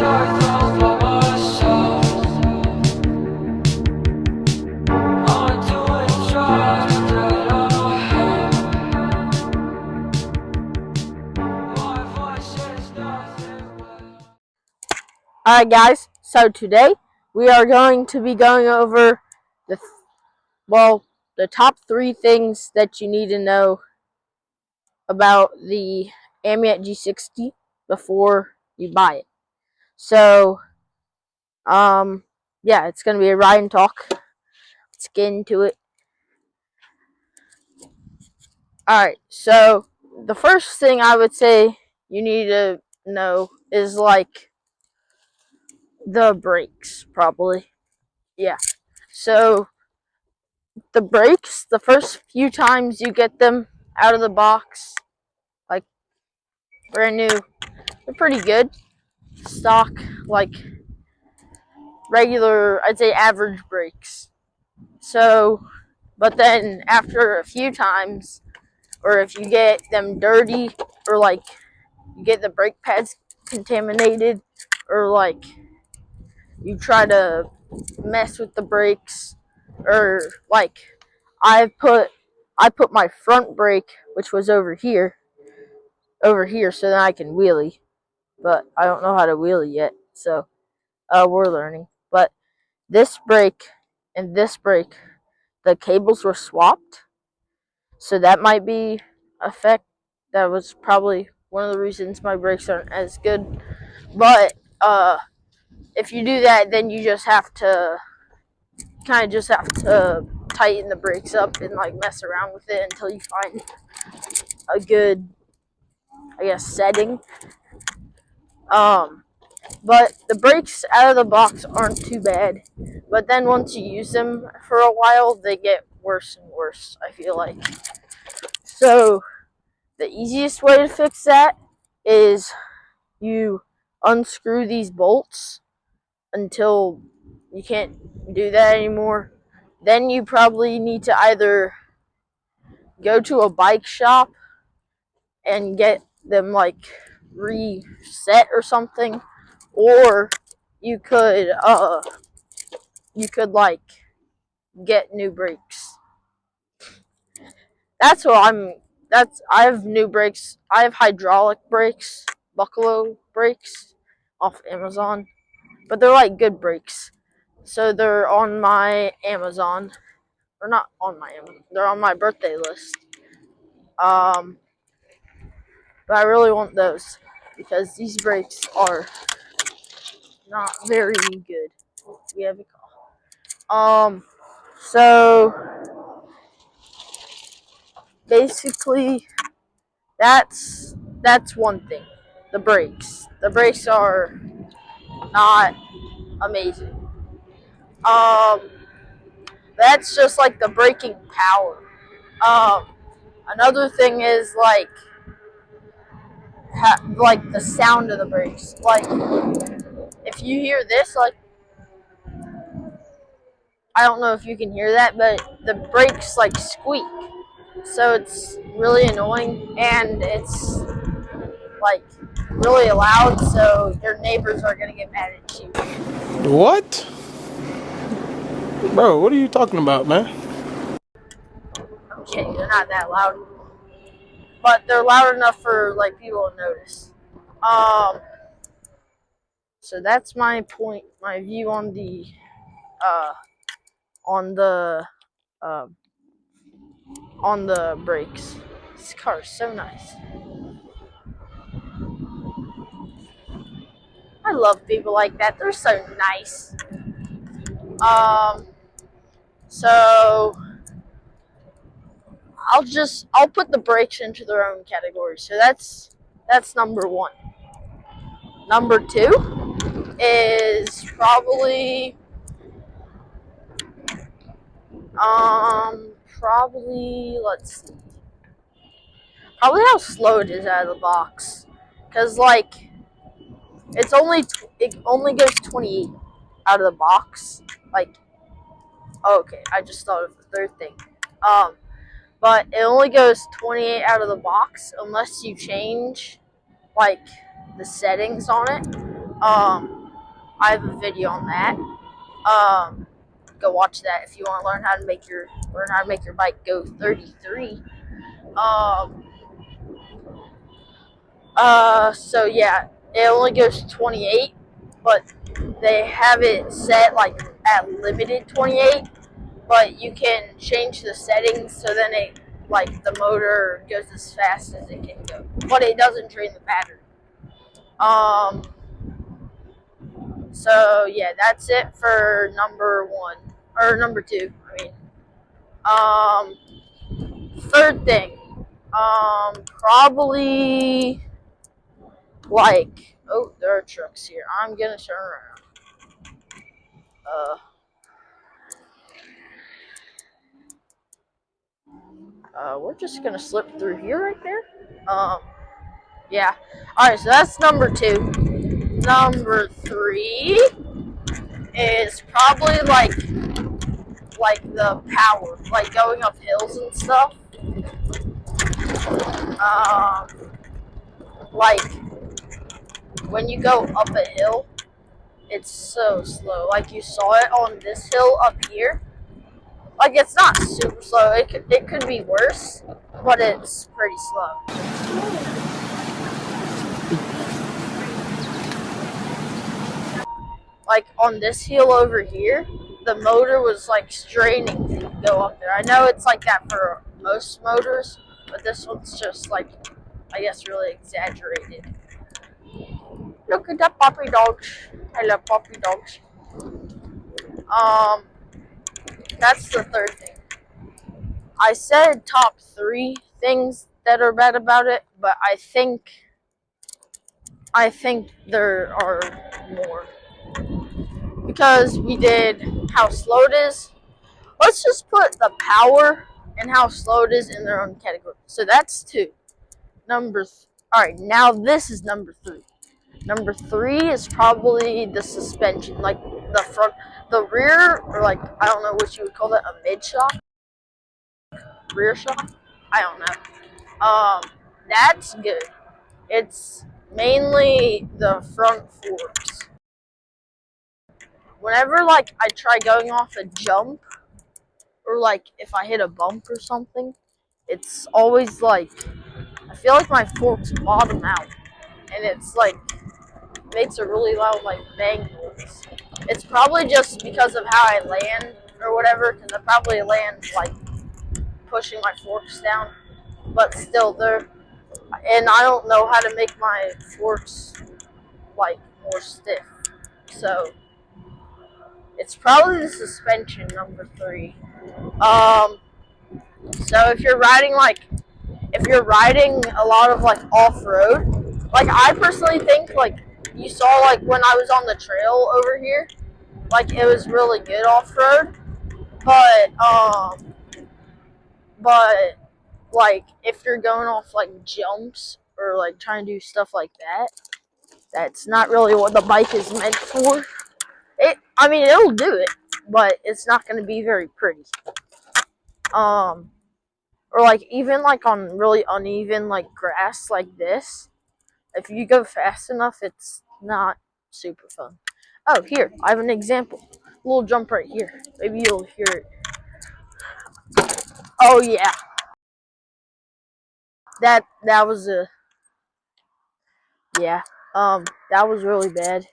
Alright guys, so today we are going to be going over the top 3 things that you need to know about the Amyet G60 before you buy it. So, yeah, it's going to be a ride and talk. Let's get into it. Alright, so the first thing I would say you need to know is like the brakes, probably. Yeah. So the brakes, the first few times you get them out of the box, like brand new, they're pretty good. Stock, like regular, I'd say average brakes. So, but then after a few times, or if you get them dirty, or like you get the brake pads contaminated, or like you try to mess with the brakes, or like I put my front brake, which was over here, so that I can wheelie, but I don't know how to wheelie yet, so we're learning. But this brake and this brake, the cables were swapped, so that might be effect. That was probably one of the reasons my brakes aren't as good. But if you do that, then you just have to tighten the brakes up and like mess around with it until you find a good, I guess, setting. But the brakes out of the box aren't too bad. But then once you use them for a while, they get worse and worse, I feel like. So the easiest way to fix that is you unscrew these bolts until you can't do that anymore. Then you probably need to either go to a bike shop and get them like reset or something, or you could like get new brakes. I have new brakes. I have hydraulic brakes, Buffalo brakes off Amazon, but they're like good brakes. So they're on my Amazon, or not on my Amazon. They're on my birthday list. But I really want those because these brakes are not very good. We have a call. So basically, that's one thing. The brakes. The brakes are not amazing. That's just like the braking power. Another thing is like the sound of the brakes. Like if you hear this, like I don't know if you can hear that, but the brakes like squeak. So it's really annoying, and it's like really loud, so your neighbors are gonna get mad at you. What? Bro, what are you talking about, man? Okay, they're not that loud, but they're loud enough for like people to notice. So that's my point, my view on the on the brakes. This car is so nice. I love people like that. They're so nice. So I'll put the brakes into their own category. So that's number 1. Number 2 is probably let's see. Probably how slow it is out of the box. Cause like it only goes 28 out of the box. Like okay, I just thought of the third thing. But it only goes 28 out of the box unless you change like the settings on it. I have a video on that. Go watch that if you want to learn how to make your bike go 33. So yeah, it only goes 28, but they have it set like at limited 28. But you can change the settings so then it like the motor goes as fast as it can go, but it doesn't drain the battery. So yeah, that's it for number one or number two. Third thing, probably like, oh, there are trucks here. I'm gonna turn around. We're just gonna slip through here right there. Yeah. All right, so that's number two. Number three is probably like the power, like going up hills and stuff. Like when you go up a hill, it's so slow. Like you saw it on this hill up here. Like it's not super slow. It could be worse, but it's pretty slow. Like on this hill over here, the motor was like straining to go up there. I know it's like that for most motors, but this one's just like, I guess, really exaggerated. Look at the puppy dogs. I love puppy dogs. That's the third thing. I said top three things that are bad about it, but I think there are more. Because we did how slow it is. Let's just put the power and how slow it is in their own category. So that's two. Alright, now this is number three. Number three is probably the suspension, like the front, the rear, or like, I don't know what you would call that, a mid shock, rear shock. I don't know. That's good. It's mainly the front forks. Whenever like I try going off a jump, or like if I hit a bump or something, it's always like I feel like my forks bottom out, and it's like makes a really loud like bang noise. It's probably just because of how I land or whatever, because I probably land like pushing my forks down, but still they're, and I don't know how to make my forks like more stiff, so it's probably the suspension, number three. So if you're riding a lot of like off-road, like I personally think like you saw like when I was on the trail over here, like it was really good off-road, but like if you're going off like jumps or like trying to do stuff like that, that's not really what the bike is meant for. It'll do it, but it's not going to be very pretty. Or like even like on really uneven like grass like this, if you go fast enough, it's not super fun. Oh, here, I have an example. A little jump right here. Maybe you'll hear it. Oh yeah. That was a yeah. That was really bad.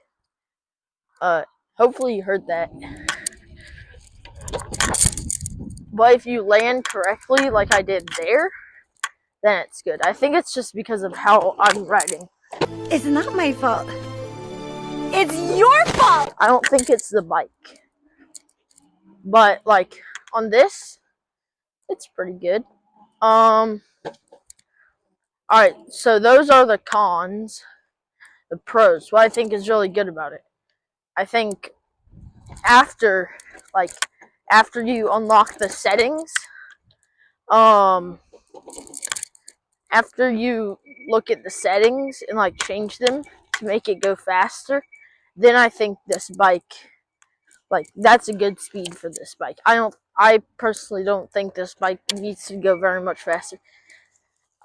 Hopefully you heard that. But if you land correctly like I did there, then it's good. I think it's just because of how I'm riding. It's not my fault. It's your fault! I don't think it's the bike. But like on this, it's pretty good. Alright, so those are the cons. The pros. What I think is really good about it. I think after you unlock the settings, after you look at the settings and like change them to make it go faster, then I think this bike, like that's a good speed for this bike. I personally don't think this bike needs to go very much faster.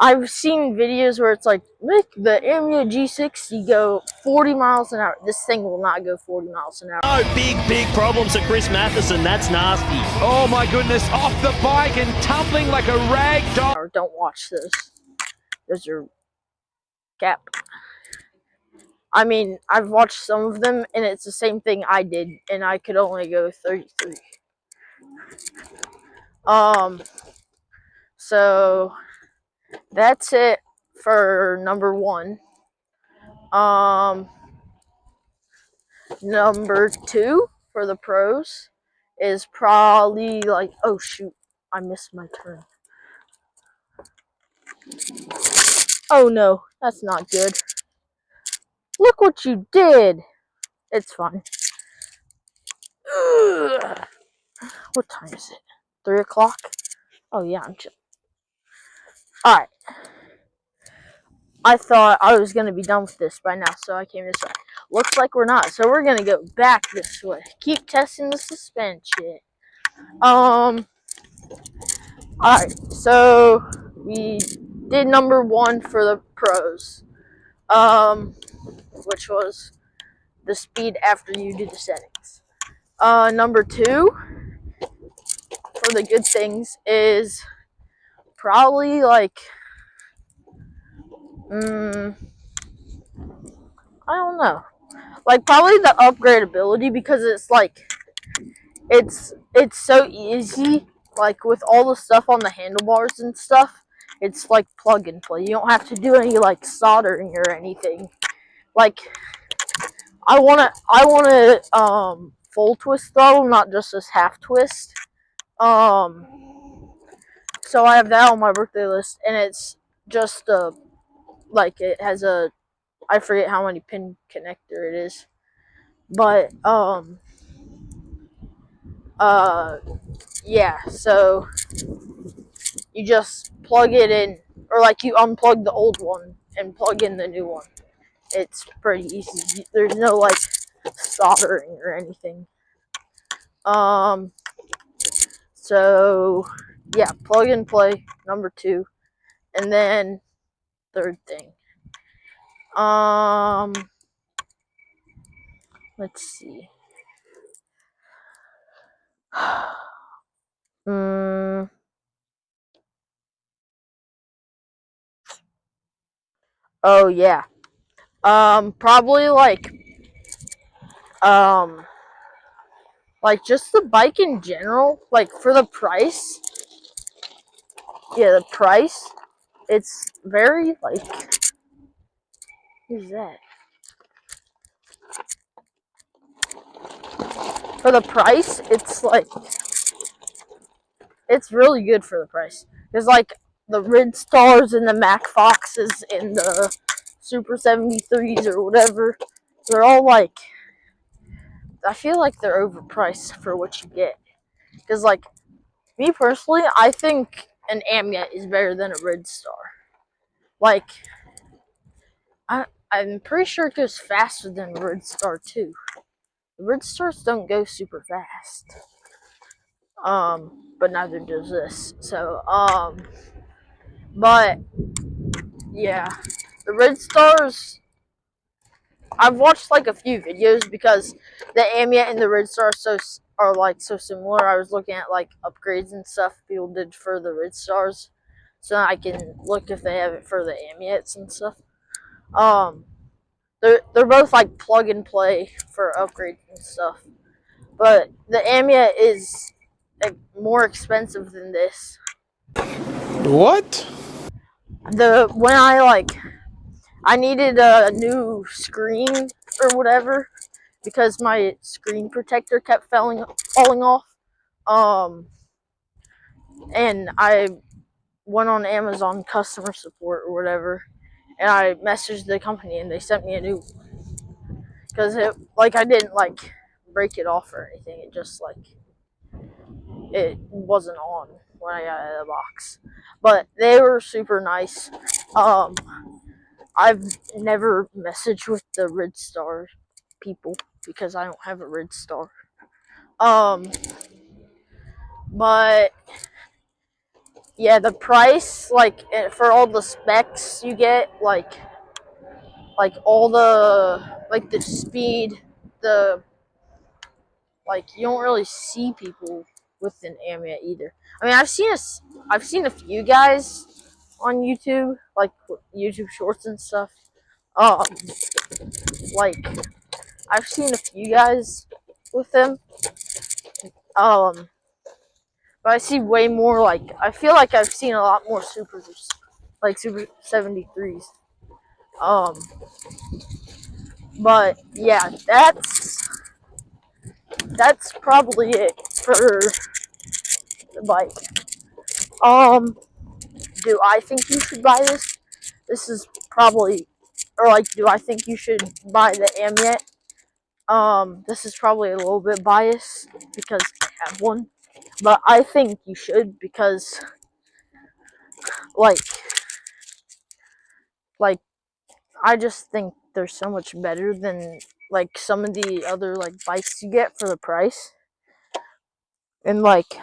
I've seen videos where it's like, make the Amyet G60 go 40 miles an hour. This thing will not go 40 miles an hour. Oh, big problems for Chris Matheson. That's nasty. Oh my goodness, off the bike and tumbling like a rag doll. Don't watch those. Those are cap. I mean, I've watched some of them, and it's the same thing I did, and I could only go 33. So that's it for number 1. Number 2 for the pros is probably like, oh shoot, I missed my turn. Oh no, that's not good. Look what you did. It's fine. Ugh. What time is it? 3 o'clock? Oh yeah, I'm chill. Alright. I thought I was going to be done with this by now, so I came this way. Looks like we're not, so we're going to go back this way. Keep testing the suspension. Alright, so we did number 1 for the pros. Which was the speed after you do the settings. Number 2 for the good things is probably like, I don't know. Like probably the upgradability, because it's like it's so easy, like with all the stuff on the handlebars and stuff. It's like plug and play. You don't have to do any like soldering or anything. Like I wanna full twist throttle, not just this half twist. So I have that on my birthday list, and it's just like it has a, I forget how many pin connector it is, but yeah, so you just plug it in, or like you unplug the old one and plug in the new one. It's pretty easy. There's no like soldering or anything. So yeah, plug and play, number 2. And then third thing. Let's see. Oh yeah. Probably like just the bike in general, like for the price. Yeah, the price. It's very like, who's that? For the price, it's like, it's really good for the price. There's like the Rid Stars and the Mac Foxes and the Super 73s or whatever. They're all like, I feel like they're overpriced for what you get. Because like, me personally, I think an Amyet is better than a Rid Star. Like, I'm pretty sure it goes faster than a Rid Star too. The Rid Stars don't go super fast. But neither does this. So, but yeah, the Rid Stars, I've watched like a few videos because the Amyet and the Rid Star are like so similar. I was looking at like upgrades and stuff people did for the Rid Stars, so I can look if they have it for the Amyets and stuff. They're both like plug and play for upgrades and stuff, but the Amyet is like more expensive than this. What? When I needed a new screen or whatever because my screen protector kept falling off. And I went on Amazon customer support or whatever, and I messaged the company and they sent me a new one. Because I didn't like break it off or anything. It just like, it wasn't on when I got out of the box. But they were super nice. I've never messaged with the Rid Star people because I don't have a Rid Star. But yeah, the price, like for all the specs you get, like all the like the speed, the like you don't really see people with an Amyet either. I mean, I've seen a few guys on YouTube, like YouTube Shorts and stuff. Um, like I've seen a few guys with them. Um, but I see way more. Like I feel like I've seen a lot more supers, like Super 73s. Um, but yeah, that's probably it for the bike. Do I think you should buy this? This is probably, or like, do I think you should buy the Amyet? This is probably a little bit biased because I have one, but I think you should because, like, like I just think they're so much better than like some of the other like bikes you get for the price, and like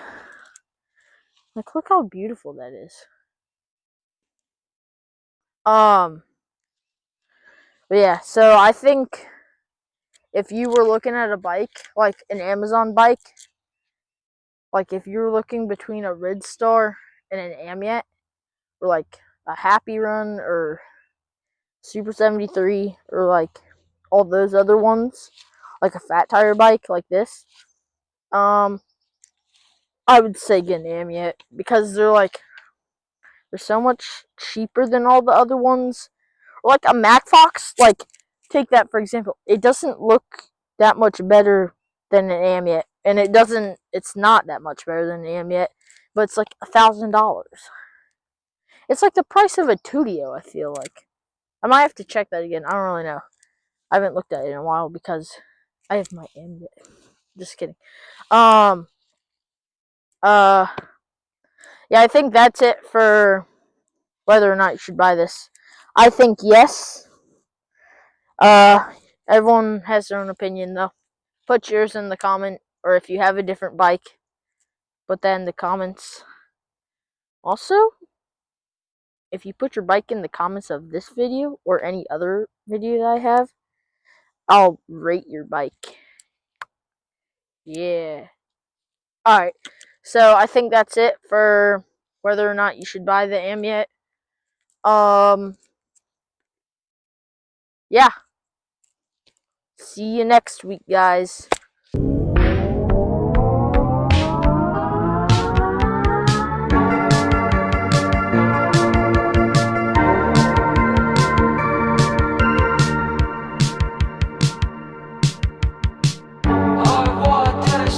look how beautiful that is. But yeah, so I think if you were looking at a bike, like an Amazon bike, like if you were looking between a Ridstar and an Amyet, or like a Happy Run or Super 73, or like all those other ones, like a fat tire bike like this, I would say get an Amyet because they're so much cheaper than all the other ones. Like a Mac Fox, like take that for example. It doesn't look that much better than an Amyet, and it's not that much better than an Amyet, but it's like $1,000. It's like the price of a Tudio, I feel like. I might have to check that again. I don't really know. I haven't looked at it in a while because I have my Amyet. Just kidding. Yeah, I think that's it for whether or not you should buy this. I think yes. Everyone has their own opinion though. Put yours in the comment, or if you have a different bike, put that in the comments. Also, if you put your bike in the comments of this video or any other video that I have, I'll rate your bike. Yeah. Alright, so I think that's it for whether or not you should buy the Amyet. Yeah. See you next week, guys. I want to